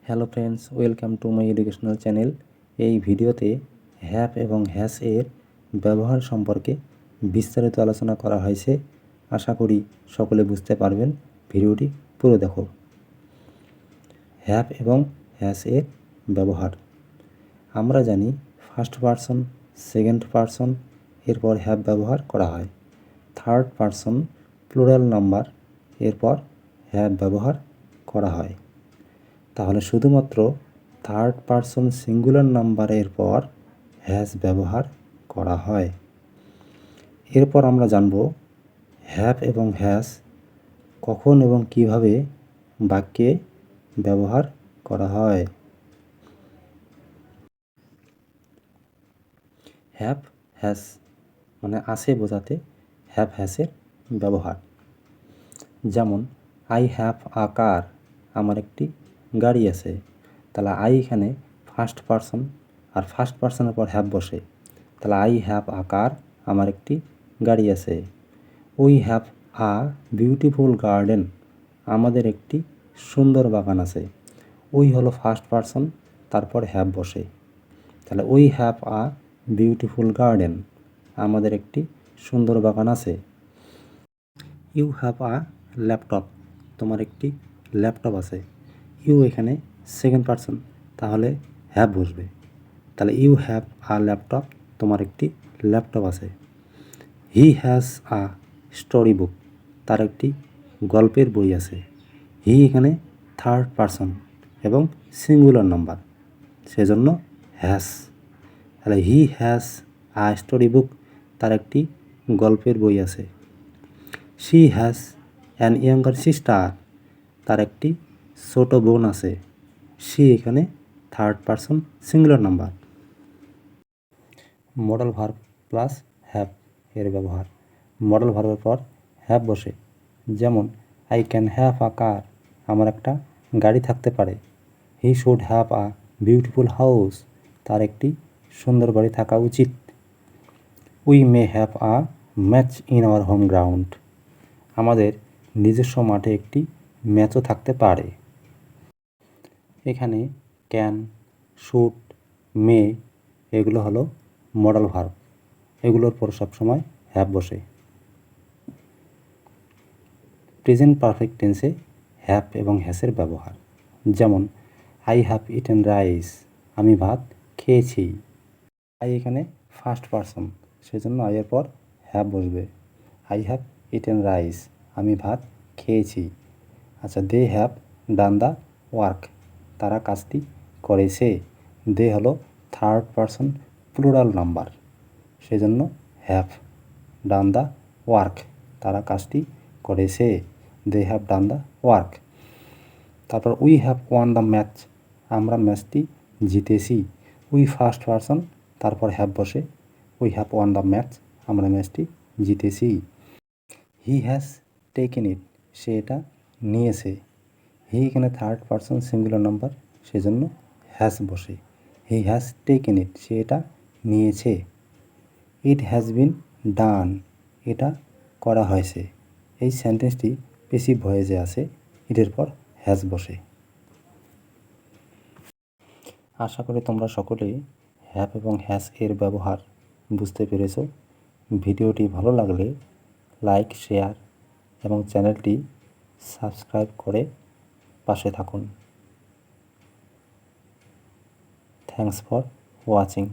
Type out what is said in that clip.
Hello friends, welcome to my educational channel. এই ভিডিওতে have এবং হ্যাশ এর ব্যবহার সম্পর্কে বিস্তারিত আলোচনা করা হয়েছে। আশা করি সকলে বুঝতে পারবেন। ভিডিওটি পুরো দেখো। হ্যাভ এবং হ্যাশ এর ব্যবহার আমরা জানি ফার্স্ট পারসন, সেকেন্ড পারসন এরপর হ্যাভ ব্যবহার করা হয়। থার্ড পারসন প্লুরাল নাম্বার এরপর হ্যাভ ব্যবহার করা হয়। তাহলে শুধুমাত্র থার্ড পারসন সিঙ্গুলার নাম্বারের পর হ্যাজ ব্যবহার করা হয়। এরপর আমরা জানব হ্যাভ এবং হ্যাজ কখন এবং কিভাবে বাক্যে ব্যবহার করা হয়। হ্যাভ হ্যাজ মানে আছে বোঝাতে হ্যাভ হ্যাজের ব্যবহার। যেমন আই হ্যাভ আ কার, আমার একটি গাড়ি আছে। তাহলে আই এখানে ফার্স্ট পারসন, আর ফার্স্ট পারসনের পর হ্যাভ বসে। তাহলে আই হ্যাভ আ কার, আমার একটি গাড়ি আছে। We have a beautiful garden, আমাদের একটি সুন্দর বাগান আছে। উই হলো ফার্স্ট পারসন, তারপর হ্যাভ বসে। তাহলে we have a beautiful garden, আমাদের একটি সুন্দর বাগান আছে। ইউ হ্যাভ আ ল্যাপটপ, তোমার একটি ল্যাপটপ আছে। ইউ এখানে সেকেন্ড পারসন, তাহলে হ্যাভ বসবে। তাহলে ইউ হ্যাভ আ ল্যাপটপ, তোমার একটি ল্যাপটপ আছে। He has a story book, তার একটি গল্পের বই আছে। হি এখানে থার্ড পারসন এবং সিঙ্গুলার নাম্বার, সেজন্য হ্যাজ। তাহলে he has a story book, তার একটি গল্পের বই আছে। She has an younger sister, তার একটি ছোট বোন আছে। শি এখানে third person singular number. Modal verb plus have এর ব্যবহার। মডেল ভার্বের পর হ্যাভ বসে। যেমন আই ক্যান হ্যাভ আ কার, আমার একটা গাড়ি থাকতে পারে। He should have a beautiful house, তার একটি সুন্দর বাড়ি থাকা উচিত। We may have a match in our home ground, আমাদের নিজস্ব মাঠে একটি ম্যাচও থাকতে পারে। এখানে ক্যান, শুড, মে এগুলো হলো মডেল ভার্ব, এগুলোর পর সবসময় হ্যাভ বসে। প্রেজেন্ট পারফেক্ট টেন্সে হ্যাভ এবং হ্যাসের ব্যবহার। যেমন আই হ্যাভ ইটেন রাইস, আমি ভাত খেয়েছি। আই এখানে ফার্স্ট পারসন, সেজন্য আই এর পর হ্যাভ বসবে। আই হ্যাভ ইটেন রাইস, আমি ভাত খেয়েছি। আচ্ছা, they have done the work, তারা কাজটি করেছে। দে হলো থার্ড পারসন প্লুরাল নাম্বার, সেজন্য হ্যাভ। ডান দ্য ওয়ার্ক, তারা কাজটি করেছে। They have done the work. তারপর we have won the match, আমরা ম্যাচটি জিতেছি। উই ফার্স্ট পারসন, তারপর হ্যাভ বসে। We have won the match, আমরা ম্যাচটি জিতেছি। হি হ্যাজ টেকেন ইট, সে এটা নিয়েছে। হি এখানে থার্ড পারসন সিঙ্গুলার নাম্বার, সেজন্য হ্যাজ বসে। হি হ্যাজ টেকেন ইট, সে এটা নিয়েছে। ইট হ্যাজ বিন ডান, এটা করা হয়েছে। এই সেন্টেন্সটি পেসিভ ভয়েসে আছে, ইটের পর হ্যাজ বসে। আশা করি তোমরা সকলেই হ্যাভ এবং হ্যাজ এর ব্যবহার বুঝতে পেরেছ। ভিডিওটি ভালো লাগলে লাইক, শেয়ার এবং চ্যানেলটি সাবস্ক্রাইব করে পাশে থাকুন। Thanks for watching.